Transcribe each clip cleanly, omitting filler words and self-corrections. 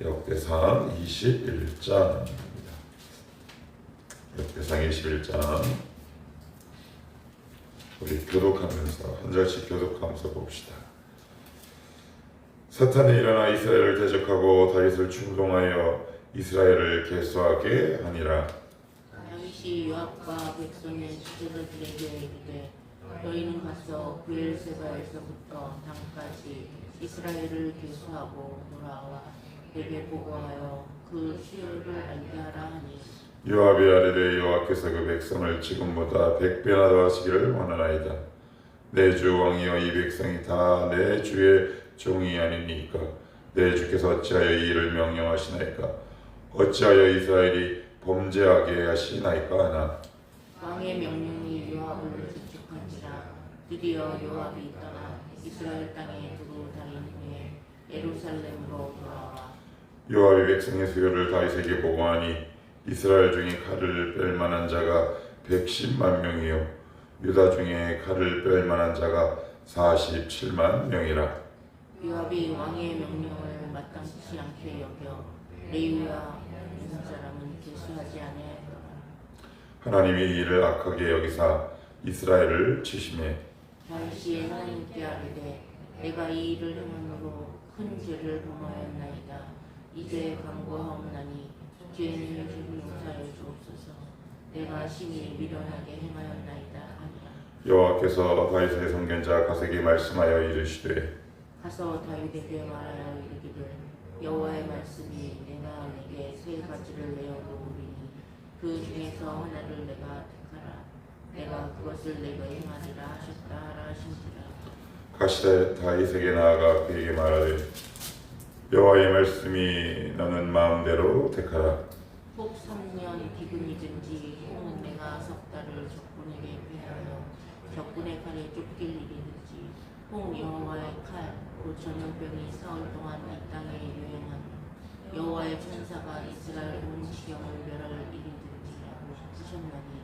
역대상 21장입니다. 역대상 21장 우리 교독하면서 한 절씩 교독하면서 봅시다. 사탄이 일어나 이스라엘을 대적하고 다윗을 충동하여 이스라엘을 계수하게 하니라. 다윗이 요압과 백성의 지도자들에게 이르되 너희는 가서 브엘세바에서부터 단까지 이스라엘을 계수하고 돌아와 내게 보고하여 그 수요를 알게 하라 하니 요압이 아뢰되 여호와께서 그 백성을 지금보다 100배나 더 하시기를 원하나이다. 내 주 왕이여 이 백성이 다 내 주의 종이 아니니까 내 주께서 어찌하여 이 일을 명령하시나이까 어찌하여 이스라엘이 범죄하게 하시나이까 하나. 왕의 명령이 요압을 재촉한지라 드디어 요압이 떠나 이스라엘 땅에 두루 다닌 후에 예루살렘으로 돌아와 요압이 백성의 수요를 다윗에게 보고하니 이스라엘 중에 칼을 뺄 만한 자가 110만 명이요 유다 중에 칼을 뺄 만한 자가 47만 명이라. 요압이 왕의 명령을 마땅치 않게 여겨 레위와 모든 사람은 계수하지 아니하였더라. 하나님이 이를 악하게 여기사 이스라엘을 치심해 다윗이 하나님께 아뢰되 내가 이 일을 행함으로 큰 죄를 범하였나이다. 이제 간구하옵나니 죄인을 용서하여 주옵소서. 내가 심히 미련하게 행하였나이다 하니라. 여호와께서 다윗의 선견자 가세에게 말씀하여 이르시되 가서 다윗에게 말하여 이르기를 여호와의 말씀이 내가 네게 세 가지를 내어 놓으리니 그 중에서 하나를 내가 택하라. 내가 그것을 내게 행하리라 하셨다 하라 하신지라. 가시되 다윗에게 나아가 그에게 말하되 여호와의 말씀이 너는 마음대로 택하라. 혹 3년 기근이든지 혹은 내가 석 달을 적군에게 패하여 적군의 칼에 쫓길 일이든지 혹 여호와의 칼 곧 전염병이 사흘 동안 이 땅에 유행하며 여호와의 천사가 이스라엘 온 지경을 멸할 일이든지라고 하셨나니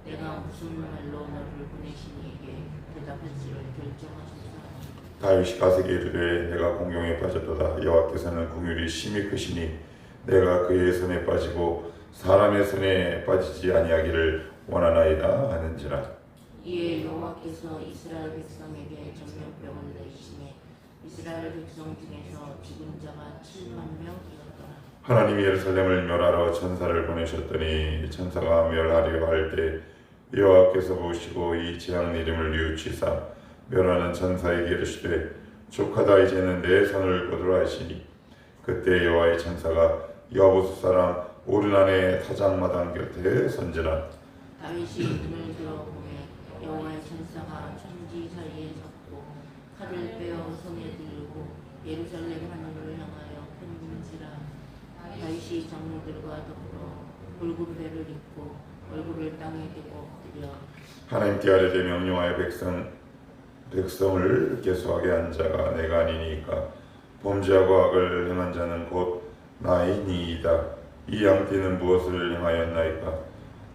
내가 무슨 말로 너를 보내시니 이게 대답할지를 결정하셨사오니. 다윗이 가세에게 이르되 내가 공경에 빠졌도다. 여호와께서는 긍휼이 심히 크시니 내가 그의 손에 빠지고 사람의 손에 빠지지 아니하기를 원하나이다 하는지라. 이에 여호와께서 이스라엘 백성에게 전염병을 내리시매 이스라엘 백성 중에서 죽은 자가 7만 명이었더라. 하나님이 예루살렘을 멸하러 천사를 보내셨더니 천사가 멸하려 할 때 여호와께서 보시고 이 재앙 이름을 뉘우치사 멸하는 천사에게 이르시되 족하다 이제는 내 손을 거두라 하시니 그때 여호와의 천사가 여부스 사람 오르난의 타작마당 곁에 선지라. 다윗이 눈을 들어 보매 여호와의 천사가 천지 사이에 섰고 칼을 빼어 손에 들고 예루살렘 하늘을 향하여 펜는지라. 다윗이 장로들과 더불어 붉은 배를 입고 얼굴을 땅에 대고 엎드려 하나님께 아뢰되 명령하여 백성을 계수하게 한 자가 내가 아니니까 범죄하고 악을 행한 자는 곧 나이니이다. 이 양떼는 무엇을 행하였나이까?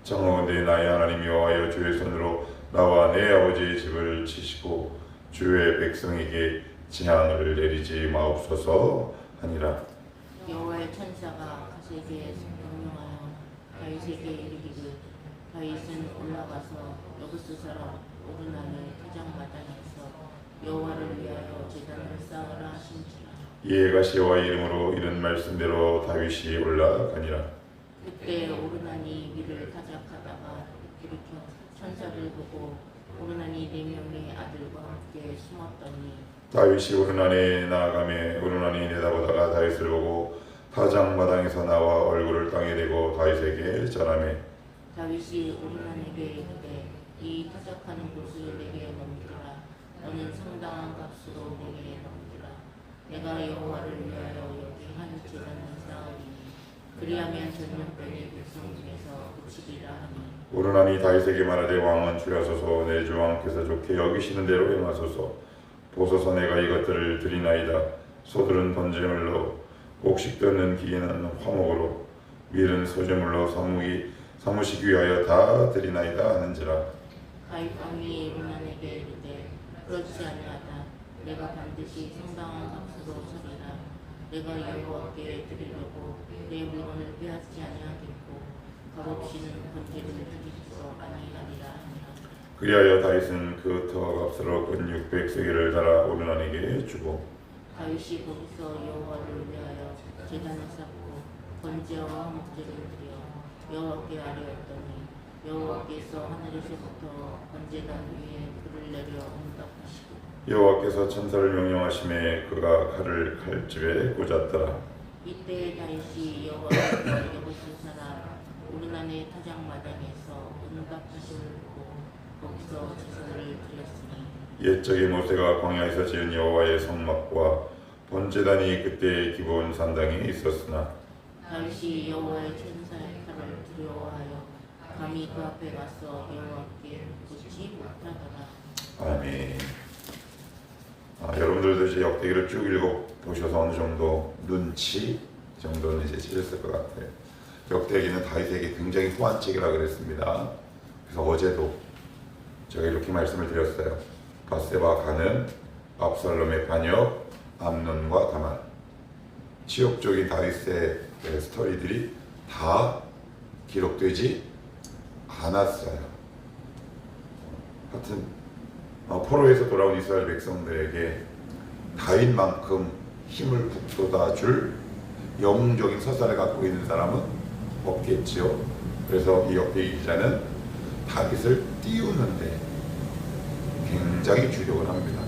청하건대 나의 하나님 여호와여 주의 손으로 나와 내 아버지의 집을 치시고 주의 백성에게 재앙을 내리지 마옵소서 하니라. 여호와의 천사가 가세에게 명령하여 다윗에게 이르기를 다윗은 올라가서 여부스 사람 오르난의 타작마당에서 여호와를 위하여 제단을 쌓으라 하신지라. 이에 가시 여호와의 이름으로 이런 말씀대로 다윗이 올라가니라. 그때 오르난이 위를 타작하다가 돌이켜 천사를 보고 오르난이 4명의 아들과 함께 숨었더니 다윗이 오르난에 나아가매 오르난이 내다보다가 다윗을 보고 타작마당에서 나와 얼굴을 땅에 대고 다윗에게 절하매 다윗이 오르난에게 이르되 이 타작하는 곳을 내게 넘기라. 너는 상당한 값으로 내게 넘기라. 내가 여호와를 위하여 여기 한 제단을 쌓으리니 그리하면 전염병이 백성 중에서 그치리라 하니. 오르난이 다윗에게 말하되 왕은 주여소서 내 주 왕께서 좋게 여기시는 대로 행하소서. 보소서 내가 이것들을 드리나이다. 소들은 번제물로 곡식 뜯는 기계는 화목으로 밀은 소제물로 사무시기 위하여 다 드리나이다 하는지라. 다윗 왕이 오르난에게 이르되 그렇지 아니하다. 내가 반드시 상당한 값으로 사리라. 내가 여호와께 드리려 빼앗지 아니하겠고 값없이는 번제를 드리소 아니하리라 하니라. 그리하여 다윗은 그 터가 값스러운 600세겔을 달아 오르나니게 주고 다윗이 거기서 여호와를 위하여 제단을 쌓고 번제와 화목제를 드려 여호와께 아뢰었더니 여호와께서 하늘에서부터 번제단 위에 불을 내려 응답하시고 여호와께서 천사를 명령하심에 그가 칼을 칼집에 꽂았더라. 이때 다윗이 여호와께서 여호수사라 오르난의 타작마당에서 응답하심을 보고 거기서 제사를 드렸으니 옛적에 모세가 광야에서 지은 여호와의 성막과 번제단이 그때 기본 산당에 있었으나 다윗이 여호와의 천사의 칼을 두려워하여 감히 그 앞에 가서 여호와께 묻지 못하더라. 아멘. 여러분들도 이제 역대기를 쭉 읽어보셔서 어느 정도 눈치 정도는 이제 채셨을 것 같아요. 역대기는 다윗에게 굉장히 후한 책이라 그랬습니다. 그래서 어제도 제가 이렇게 말씀을 드렸어요. 바세바 가는 압살롬의 반역, 암논과 다만 치욕적인 다윗의 스토리들이 다 기록되지 않았어요. 하여튼 포로에서 돌아온 이스라엘 백성들에게 다윗만큼 힘을 북돋아 줄 영웅적인 서사를 갖고 있는 사람은 없겠지요. 그래서 이 역대기 기자는 다윗을 띄우는데 굉장히 주력을 합니다.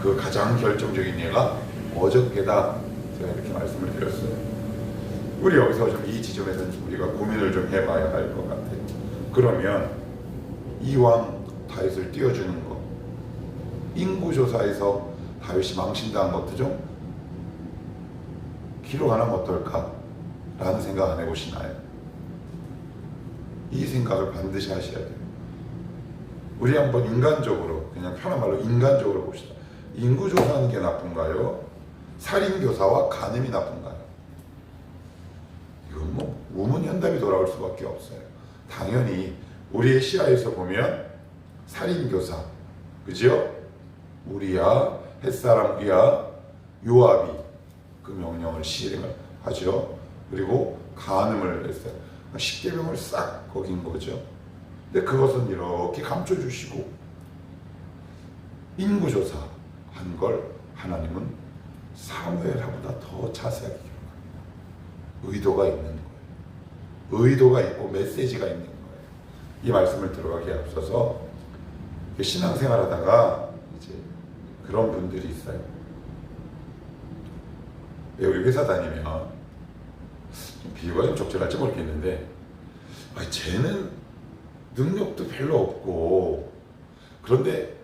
그 가장 결정적인 예가 어저께다 제가 이렇게 말씀을 드렸어요. 우리 여기서 좀 이 지점에서 우리가 고민을 좀 해봐야 할 것 같아요. 그러면 이왕 다윗을 띄워주는 것, 인구조사에서 다윗이 망신당한 것도 좀 기록하면 어떨까라는 생각 안 해보시나요? 이 생각을 반드시 하셔야 돼요. 우리 한번 인간적으로, 그냥 편한 말로 인간적으로 봅시다. 인구조사하는 게 나쁜가요? 살인교사와 간음이 나쁜가요? 이건 뭐 우문현답이 돌아올 수밖에 없어요. 당연히 우리의 시야에서 보면 살인교사, 그죠? 우리야, 햇사람 우리야, 요압이 그 명령을 시행을 하죠. 그리고 간음을 했어요. 십계명을 싹 거긴 거죠. 근데 그것은 이렇게 감춰주시고 인구조사 한 걸 하나님은 사무엘하보다 더 자세하게 기록합니다. 의도가 있는 거예요. 의도가 있고 메시지가 있는 거예요. 이 말씀을 들어가기에 앞서서 신앙생활하다가 이제 그런 분들이 있어요. 여기 회사 다니면 비유가 좀 적절할지 모르겠는데 쟤는 능력도 별로 없고 그런데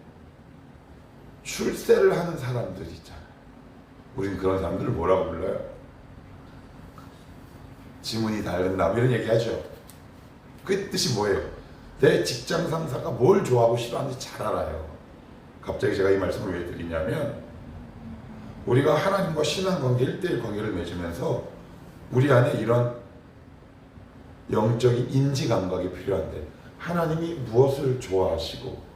출세를 하는 사람들 있잖아요. 우리는 그런 사람들을 뭐라고 불러요? 지문이 다른 남 이런 얘기 하죠. 그 뜻이 뭐예요? 내 직장 상사가 뭘 좋아하고 싫어하는지 잘 알아요. 갑자기 제가 이 말씀을 왜 드리냐면 우리가 하나님과 신앙관계 1대1 관계를 맺으면서 우리 안에 이런 영적인 인지감각이 필요한데 하나님이 무엇을 좋아하시고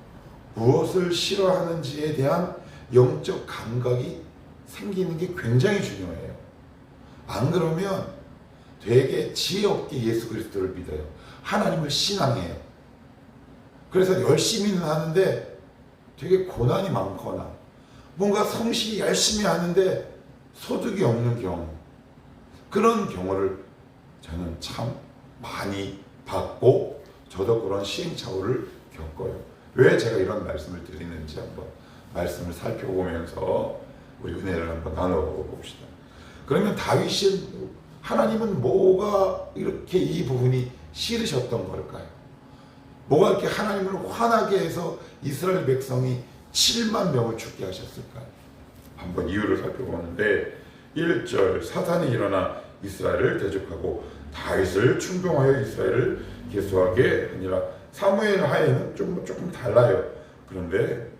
무엇을 싫어하는지에 대한 영적 감각이 생기는 게 굉장히 중요해요. 안 그러면 되게 지혜 없게 예수 그리스도를 믿어요. 하나님을 신앙해요. 그래서 열심히는 하는데 되게 고난이 많거나 뭔가 성실히 열심히 하는데 소득이 없는 경우, 그런 경우를 저는 참 많이 받고 저도 그런 시행착오를 겪어요. 왜 제가 이런 말씀을 드리는지 한번 말씀을 살펴보면서 우리 은혜를 한번 나눠봅시다. 그러면 다윗은 하나님은 뭐가 이렇게 이 부분이 싫으셨던 걸까요? 뭐가 이렇게 하나님을 화나게 해서 이스라엘 백성이 7만 명을 죽게 하셨을까요? 한번 이유를 살펴보는데 1절 사탄이 일어나 이스라엘을 대적하고 다윗을 충동하여 이스라엘을 계수하게 아니라 사무엘 하에는 조금 달라요. 그런데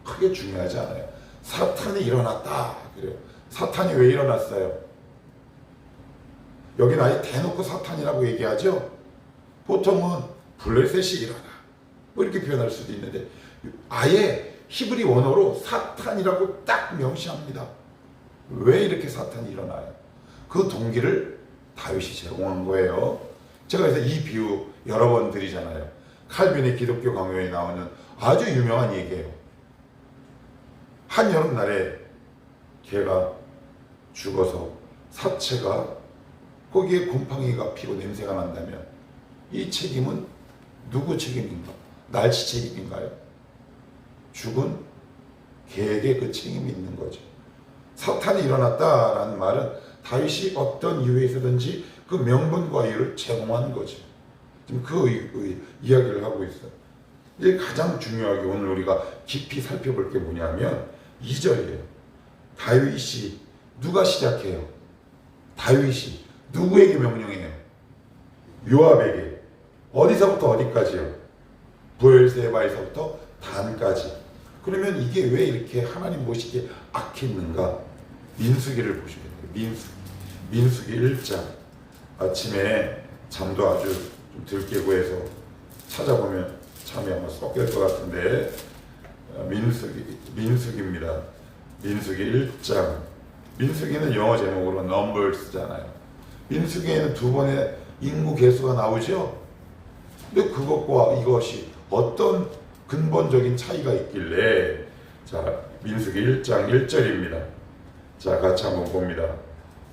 크게 중요하지 않아요. 사탄이 일어났다 그래요. 사탄이 왜 일어났어요? 여긴 아예 대놓고 사탄이라고 얘기하죠. 보통은 블레셋이 일어나 뭐 이렇게 표현할 수도 있는데 아예 히브리 원어로 사탄이라고 딱 명시합니다. 왜 이렇게 사탄이 일어나요? 그 동기를 다윗이 제공한 거예요. 제가 그래서 이 비유 여러 번 드리잖아요. 칼빈의 기독교 강요에 나오는 아주 유명한 얘기예요. 한여름날에 개가 죽어서 사체가 거기에 곰팡이가 피고 냄새가 난다면 이 책임은 누구 책임인가? 날치 책임인가요? 죽은 개에게 그 책임이 있는 거죠. 사탄이 일어났다라는 말은 다윗이 어떤 이유에 있어든지 그 명분과 이유를 제공한 거죠. 지금 그 이야기를 하고 있어요. 이제 가장 중요하게 오늘 우리가 깊이 살펴볼 게 뭐냐면 2절이에요. 다윗이 누가 시작해요? 다윗이 누구에게 명령해요? 요압에게. 어디서부터 어디까지요? 브엘세바에서부터 단까지. 그러면 이게 왜 이렇게 하나님 모시기에 악했는가? 민수기를 보시면 돼요. 민수기 1장. 아침에 잠도 아주 좀 들깨고 해서 찾아보면 잠이 아마 섞일 것 같은데 민수기입니다. 민수기 1장. 민수기는 영어 제목으로 Numbers잖아요. 민수기에는 두 번의 인구 개수가 나오죠. 근데 그것과 이것이 어떤 근본적인 차이가 있길래, 자, 민수기 1장 1절입니다. 자, 같이 한번 봅니다.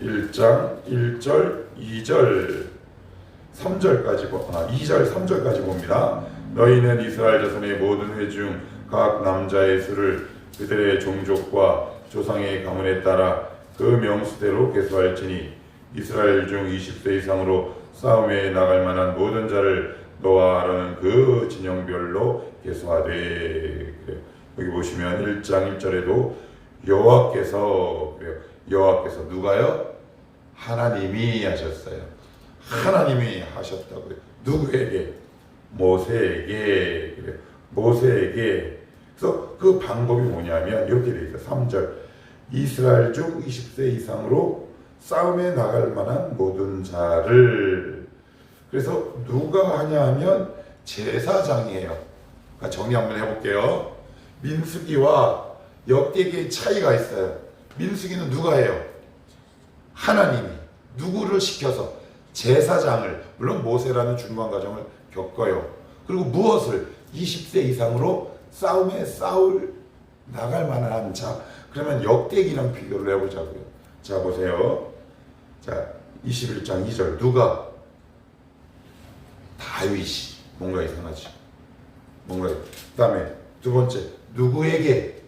1장 1절 2절 3절까지 2절 3절까지 봅니다. 너희는 이스라엘 자손의 모든 회 중 각 남자의 수를 그들의 종족과 조상의 가문에 따라 그 명수대로 계수할지니 이스라엘 중 20세 이상으로 싸움에 나갈 만한 모든 자를 너와 아론은 그 진영별로 계수하되. 여기 보시면 1장 1절에도 여호와께서 그래요. 여호와께서 누가요? 하나님이 하셨어요. 하나님이 하셨다고요. 누구에게? 모세에게. 그래요. 모세에게. 그래서 그 방법이 뭐냐면 이렇게 되어 있어요. 3절. 이스라엘 중 20세 이상으로 싸움에 나갈 만한 모든 자를. 그래서 누가 하냐 하면 제사장이에요. 그러니까 정리 한번 해볼게요. 민수기와 역대기의 차이가 있어요. 민수기는 누가 해요? 하나님이. 누구를 시켜서? 제사장을. 물론 모세라는 중간 과정을 겪어요. 그리고 무엇을? 20세 이상으로 싸움에 나갈 만한 자. 그러면 역대기랑 비교를 해보자고요. 자, 보세요. 자, 21장 2절. 누가? 다윗이. 뭔가 이상하지? 뭔가. 그 다음에 두 번째. 누구에게?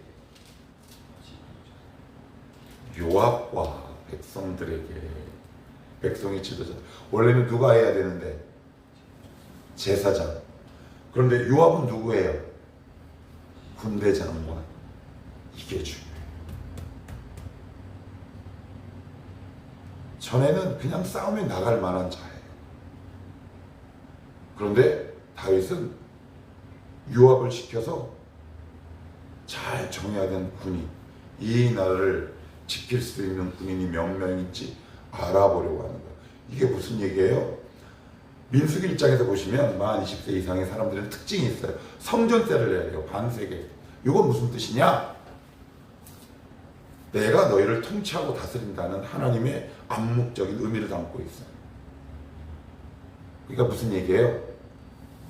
요압과 백성들에게. 백성의 지도자. 원래는 누가 해야 되는데? 제사장. 그런데 요압은 누구예요? 군대 장관. 이게 중요해요. 전에는 그냥 싸움에 나갈 만한 자예요. 그런데 다윗은 요압을 시켜서 잘 정해야 되는 군인, 이 나라를 지킬 수 있는 군인이 몇 명인지 알아보려고 하는 거예요. 이게 무슨 얘기예요? 민수기 1장에서 보시면 만 20세 이상의 사람들은 특징이 있어요. 성전세를 내야 돼요. 반세계. 이건 무슨 뜻이냐? 내가 너희를 통치하고 다스린다는 하나님의 암묵적인 의미를 담고 있어요. 그러니까 무슨 얘기예요?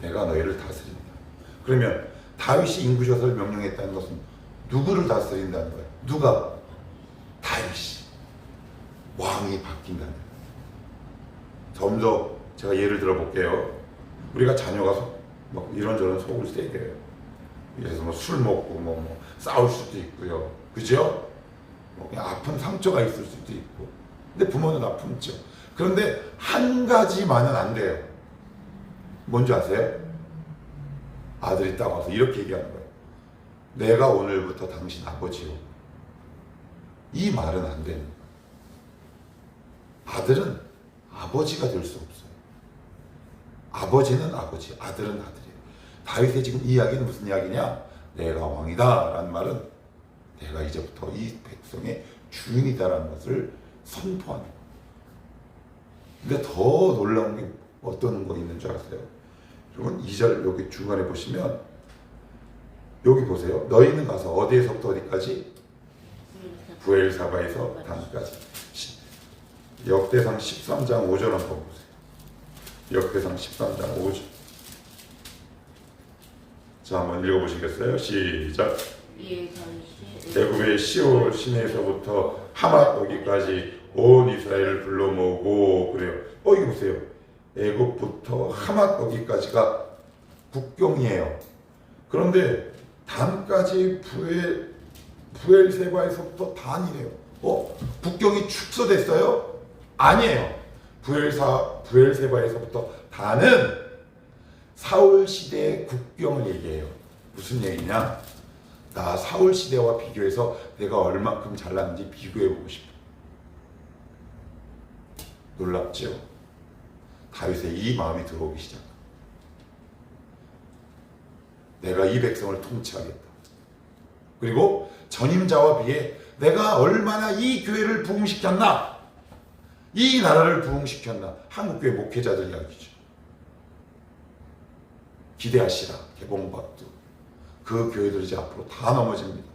내가 너희를 다스린다. 그러면 다윗이 인구조사를 명령했다는 것은 누구를 다스린다는 거예요? 누가? 다윗이. 왕이 바뀐다는 거예요. 점점 제가 예를 들어 볼게요. 우리가 자녀가 막 이런저런 속을 새겨요. 그래서 뭐 술 먹고 뭐 싸울 수도 있고요. 그죠? 뭐 그냥 아픈 상처가 있을 수도 있고. 근데 부모는 아프죠. 그런데 한 가지만은 안 돼요. 뭔지 아세요? 아들이 딱 와서 이렇게 얘기하는 거예요. 내가 오늘부터 당신 아버지요. 이 말은 안 되는 거예요. 아들은 아버지가 될 수 없어요. 아버지는 아버지, 아들은 아들이에요. 다윗의 지금 이야기는 무슨 이야기냐? 내가 왕이다 라는 말은 내가 이제부터 이 백성의 주인이다라는 것을 선포하는 거예요. 근데 더 놀라운 게 어떤 거 있는 줄 아세요? 여러분 2절 여기 중간에 보시면 여기 보세요. 너희는 가서 어디에서부터 어디까지? 부엘사바에서 단까지. 역대상 13장 5절 한번 보세요. 역대상 13장 5절. 자, 한번 읽어보시겠어요? 시작. 이에 다윗이 애굽의 시올 시내에서부터 하맛 거기까지 온 이스라엘을 불러 모으고 그래요. 이거 보세요. 애굽부터 하맛 거기까지가 국경이에요. 그런데 단까지 부엘세바에서부터 단이래요. 국경이 축소됐어요? 아니에요. 부엘세바에서부터 단은 사울 시대의 국경을 얘기해요. 무슨 얘기냐? 나 사울 시대와 비교해서 내가 얼만큼 잘났는지 비교해보고 싶어. 놀랍죠? 다윗의 이 마음이 들어오기 시작합니다. 내가 이 백성을 통치하겠다. 그리고 전임자와 비해 내가 얼마나 이 교회를 부흥시켰나, 이 나라를 부흥시켰나. 한국교회 목회자들 이야기죠. 기대하시라. 개봉박두. 그 교회들이 이제 앞으로 다 넘어집니다.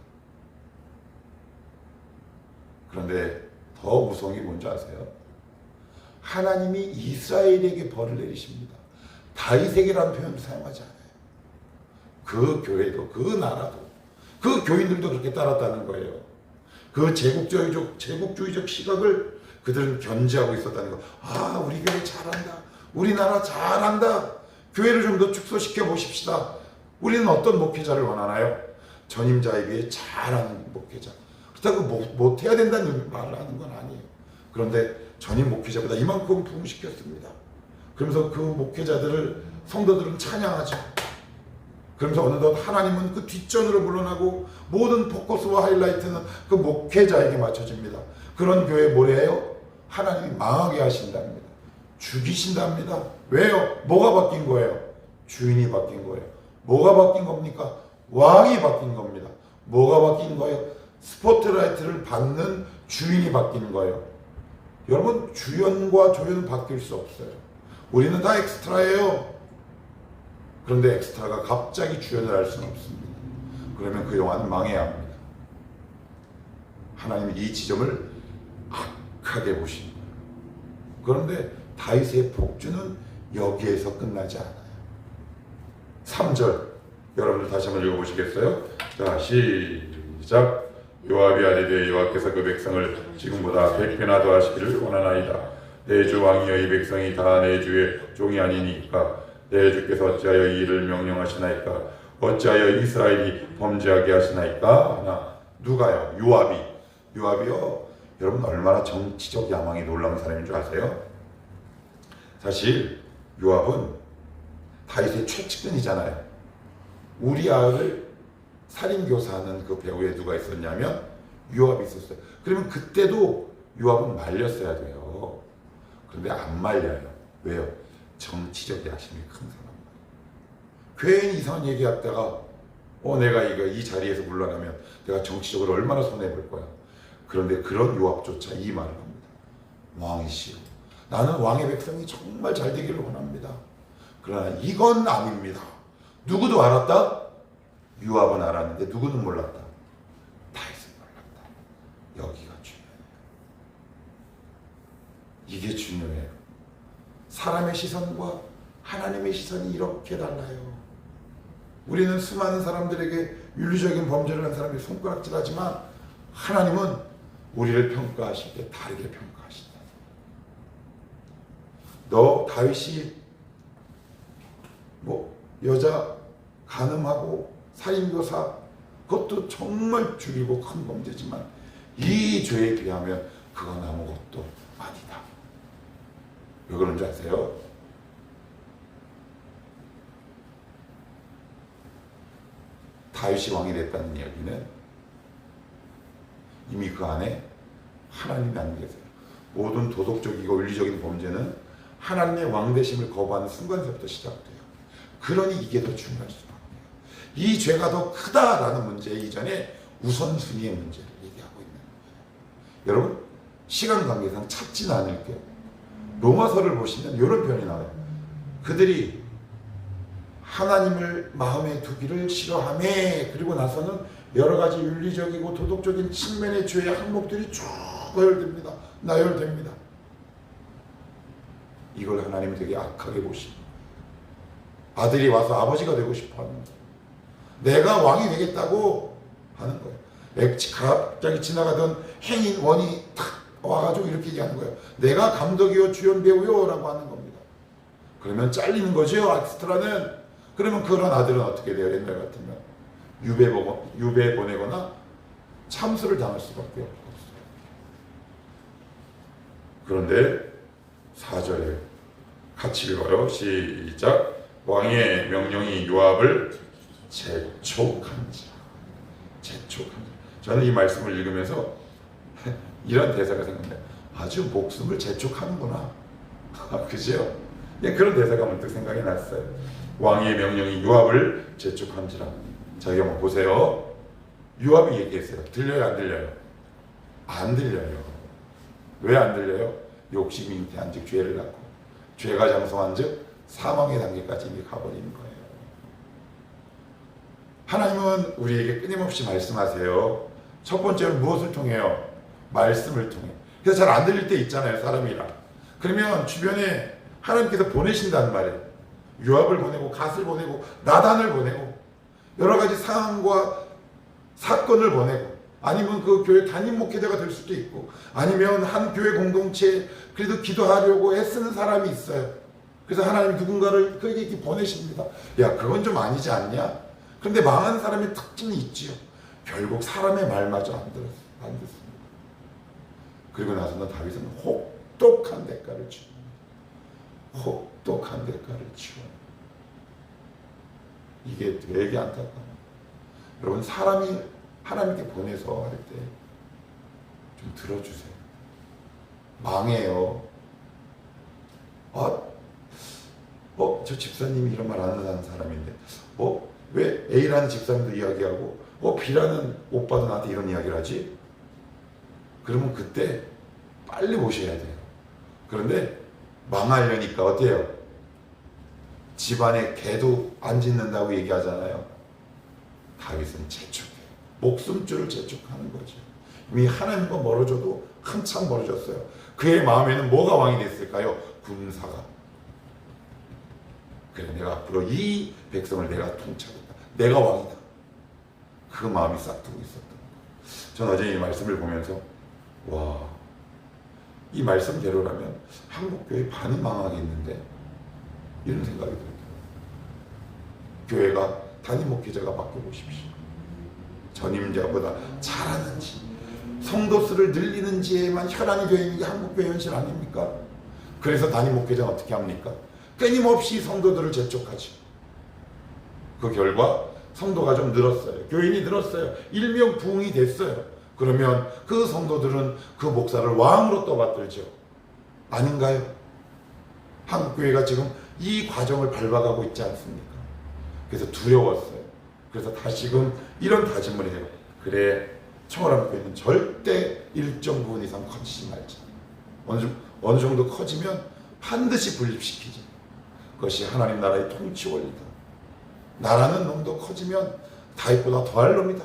그런데 더 무서운 게 뭔지 아세요? 하나님이 이스라엘에게 벌을 내리십니다. 다윗에게라는 표현을 사용하지 않아요. 그 교회도, 그 나라도, 그 교인들도 그렇게 따랐다는 거예요. 그 제국주의적 시각을 그들은 견지하고 있었다는 거. 아, 우리 교회 잘한다. 우리나라 잘한다. 교회를 좀 더 축소시켜 보십시다. 우리는 어떤 목회자를 원하나요? 전임자에 비해 잘하는 목회자. 그렇다고 못해야 된다는 말을 하는 건 아니에요. 그런데 전임 목회자보다 이만큼 부흥시켰습니다. 그러면서 그 목회자들을 성도들은 찬양하죠. 그러면서 어느덧 하나님은 그 뒷전으로 물러나고 모든 포커스와 하이라이트는 그 목회자에게 맞춰집니다. 그런 교회 뭐래요? 하나님이 망하게 하신답니다. 죽이신답니다. 왜요? 뭐가 바뀐 거예요? 주인이 바뀐 거예요. 뭐가 바뀐 겁니까? 왕이 바뀐 겁니다. 뭐가 바뀐 거예요? 스포트라이트를 받는 주인이 바뀐 거예요. 여러분, 주연과 조연은 바뀔 수 없어요. 우리는 다 엑스트라예요. 그런데 엑스트라가 갑자기 주연을 할 수는 없습니다. 그러면 그 영화는 망해야 합니다. 하나님이 이 지점을 악하게 보신 거예요. 그런데 다윗의 복주는 여기에서 끝나지 않아요. 3절 여러분들 다시 한번 읽어보시겠어요? 자, 시작. 요압이 아뢰되 여호와께서 그 백성을 지금보다 100배나 더 하시기를 원하나이다. 내 주 왕이여 이 백성이 다 내 주의 종이 아니니까 내 주께서 어찌하여 이 일을 명령하시나이까? 어찌하여 이스라엘이 범죄하게 하시나이까? 하나. 누가요? 요압이요. 여러분 얼마나 정치적 야망이 놀라운 사람인 줄 아세요? 사실 요압은 다윗의 최측근이잖아요. 우리아를 살인교사하는 그 배후에 누가 있었냐면 요압이 있었어요. 그러면 그때도 요압은 말렸어야 돼요. 그런데 안 말려요. 왜요? 정치적 야심이 큰 사람. 괜히 이상한 얘기하다가 내가 이 자리에서 물러나면 내가 정치적으로 얼마나 손해볼 거야. 그런데 그런 요압조차 이 말을 합니다. 왕이시여, 나는 왕의 백성이 정말 잘 되기를 원합니다. 그러나 이건 아닙니다. 누구도 알았다? 요압은 알았는데 누구는 몰랐다? 다윗은 몰랐다. 여기가 중요해요. 이게 중요해요. 사람의 시선과 하나님의 시선이 이렇게 달라요. 우리는 수많은 사람들에게 윤리적인 범죄를 한 사람이 손가락질하지만 하나님은 우리를 평가하실 때 다르게 평가하신다. 너 다윗이 여자 간음하고 살인교사, 그것도 정말 죽이고 큰 범죄지만 이 죄에 비하면 그건 아무것도 아니다. 왜 그런지 아세요? 다윗이 왕이 됐다는 이야기는 이미 그 안에 하나님이 안 계세요. 모든 도덕적이고 윤리적인 범죄는 하나님의 왕되심을 거부하는 순간부터 시작돼요. 그러니 이게 더 중요할 수밖에 없어요. 이 죄가 더 크다라는 문제 이전에 우선순위의 문제를 얘기하고 있는 거예요. 여러분, 시간 관계상 찾지는 않을게요. 로마서를 보시면 이런 표현이 나와요. 그들이 하나님을 마음에 두기를 싫어하매, 그리고 나서는 여러 가지 윤리적이고 도덕적인 측면의 죄의 항목들이 쭉 나열됩니다. 이걸 하나님이 되게 악하게 보시고 아들이 와서 아버지가 되고 싶어 하는 거예요. 내가 왕이 되겠다고 하는 거예요. 갑자기 지나가던 행인 원이 탁 와가지고 이렇게 얘기하는 거예요. 내가 감독이요 주연 배우요 라고 하는 겁니다. 그러면 잘리는 거죠. 엑스트라는. 그러면 그런 아들은 어떻게 돼요? 옛날 같으면 유배 보내거나 참수를 당할 수밖에 없어요. 그런데 4절에 같이 읽어요. 시작. 왕의 명령이 요압을 재촉한지라. 저는 이 말씀을 읽으면서 이런 대사가 생각나요. 아주 목숨을 재촉하는구나. 그죠? 그런 대사가 문득 생각이 났어요. 왕의 명령이 요압을 재촉한지라. 저기 한번 보세요. 요압이 얘기했어요. 들려요, 안 들려요? 안 들려요. 왜 안 들려요? 욕심이 잉태한 즉 죄를 낳고 죄가 장성한 즉 사망의 단계까지 이미 가버리는 거예요. 하나님은 우리에게 끊임없이 말씀하세요. 첫 번째는 무엇을 통해요? 말씀을 통해. 그래서 잘 안 들릴 때 있잖아요, 사람이라. 그러면 주변에 하나님께서 보내신단 말이에요. 요압을 보내고 갓을 보내고 나단을 보내고 여러 가지 상황과 사건을 보내고 아니면 그 교회 담임 목회자가 될 수도 있고 아니면 한 교회 공동체에 그래도 기도하려고 애쓰는 사람이 있어요. 그래서 하나님 누군가를 그에게 이렇게 보내십니다. 야, 그건 좀 아니지 않냐? 그런데 망한 사람의 특징이 있지요. 결국 사람의 말마저 안 듣습니다. 그리고 나서는 다윗은 혹독한 대가를 치릅니다. 혹독한 대가를 치워. 이게 되게 안타까워요. 여러분, 사람이 하나님께 보내서 할 때 좀 들어주세요. 망해요. 저 집사님이 이런 말 안 하는 사람인데 왜 A라는 집사님도 이야기하고 B라는 오빠도 나한테 이런 이야기를 하지? 그러면 그때 빨리 모셔야 돼요. 그런데 망하려니까 어때요? 집안에 개도 안 짖는다고 얘기하잖아요. 다윗은 재촉해요. 목숨줄을 재촉하는 거죠. 이미 하나님과 멀어져도 한참 멀어졌어요. 그의 마음에는 뭐가 왕이 됐을까요? 군사가. 그래, 내가 앞으로 이 백성을 내가 통치하겠다. 내가 왕이다. 그 마음이 싹트고 있었던 거예요. 전 어제 이 말씀을 보면서 와, 이 말씀대로라면 한국교회 반이 망하겠는데 이런 생각이 들어요. 교회가 담임 목회자가 바꿔보십시오. 전임자보다 잘하는지 성도 수를 늘리는지에만 혈안이 되어 있는 게 한국교회 현실 아닙니까? 그래서 담임 목회자는 어떻게 합니까? 끊임없이 성도들을 재촉하죠. 그 결과 성도가 좀 늘었어요. 교인이 늘었어요. 일명부흥이 됐어요. 그러면 그 성도들은 그 목사를 왕으로 떠받들죠. 아닌가요? 한국교회가 지금 이 과정을 밟아가고 있지 않습니까? 그래서 두려웠어요. 그래서 다시금 이런 다짐을 해요. 그래, 청월한교회는 절대 일정 부분 이상 커지지 말자. 어느 정도 커지면 반드시 분립시키자. 그것이 하나님 나라의 통치 원리다. 나라는 놈도 커지면 다윗보다 더할 놈이다.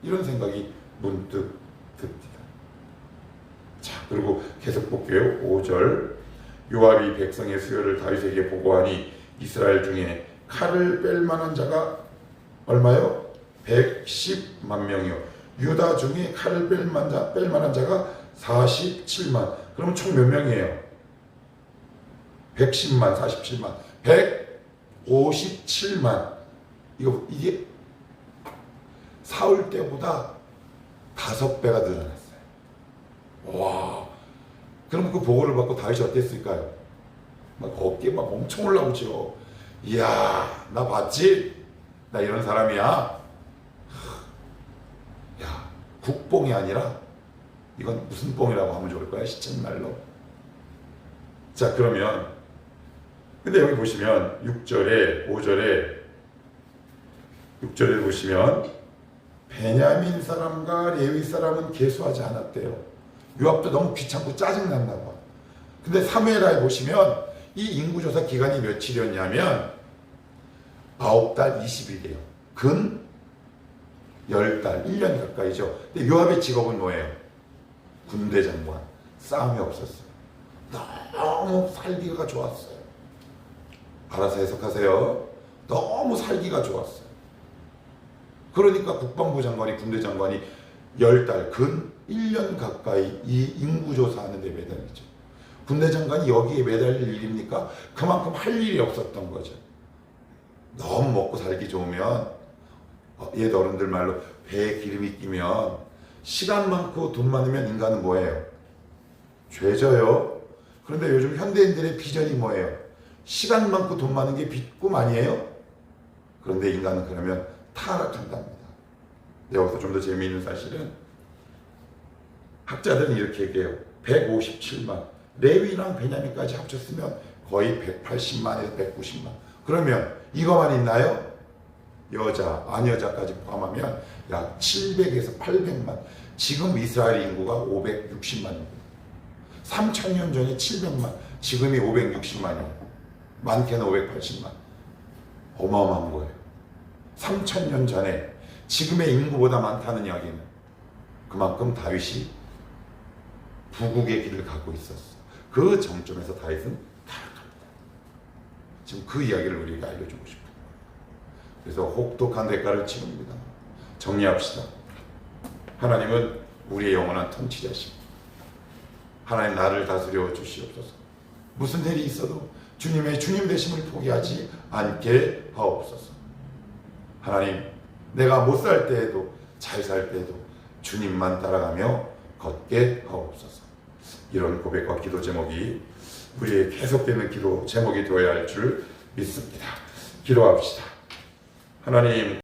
이런 생각이 문득 듭니다. 자, 그리고 계속 볼게요. 5절. 요압이 백성의 수요를 다윗에게 보고하니 이스라엘 중에 칼을 뺄 만한 자가 얼마요? 110만 명이요. 유다 중에 칼을 뺄 만한 자가 47만. 그럼 총 몇 명이에요? 110만, 47만, 157만. 이게 사울 때보다 5배가 늘어났어요. 와. 그럼 그 보고를 받고 다윗이 어땠을까요? 막 어깨 막 엄청 올라오죠. 이야, 나 봤지? 나 이런 사람이야. 야, 국뽕이 아니라 이건 무슨 뽕이라고 하면 좋을 거야, 시쳇말로. 자, 그러면 근데 여기 보시면 6절에 6절에 보시면 베냐민 사람과 레위 사람은 계수하지 않았대요. 요압도 너무 귀찮고 짜증났나 봐. 근데 사무엘하에 보시면 이 인구조사 기간이 며칠이었냐면 9달 20일이에요. 근 10달, 1년 가까이죠. 근데 요압의 직업은 뭐예요? 군대 장관. 싸움이 없었어요. 너무 살기가 좋았어요. 알아서 해석하세요. 너무 살기가 좋았어요. 그러니까 국방부 장관이, 군대 장관이 10달, 근 1년 가까이 이 인구조사하는 데 매달리죠. 군대 장관이 여기에 매달릴 일입니까? 그만큼 할 일이 없었던 거죠. 너무 먹고 살기 좋으면, 옛 어른들 말로 배에 기름이 끼면, 시간 많고 돈 많으면 인간은 뭐예요? 죄져요. 그런데 요즘 현대인들의 비전이 뭐예요? 시간 많고 돈 많은 게 꿈 아니에요? 그런데 인간은 그러면 타락한답니다. 여기서 좀 더 재미있는 사실은 학자들은 이렇게 얘기해요. 157만, 레위랑 베냐민까지 합쳤으면 거의 180만에서 190만. 그러면 이거만 있나요? 여자, 안여자까지 포함하면 약 700에서 800만. 지금 이스라엘 인구가 560만입니다. 3000년 전에 700만, 지금이 560만이에요. 많게는 580만. 어마어마한 거예요. 3000년 전에 지금의 인구보다 많다는 이야기는 그만큼 다윗이 부국의 길을 가고 있었어. 그 정점에서 다윗은 타락합니다. 지금 그 이야기를 우리가 알려주고 싶어요. 그래서 혹독한 대가를 치릅니다. 정리합시다. 하나님은 우리의 영원한 통치자십니다. 하나님 나를 다스려 주시옵소서. 무슨 일이 있어도 주님의 주님 되심을 포기하지 않게 하옵소서. 하나님, 내가 못 살 때에도 잘 살 때에도 주님만 따라가며 걷게 하옵소서. 이런 고백과 기도 제목이 우리의 계속되는 기도 제목이 되어야 할 줄 믿습니다. 기도합시다. 하나님,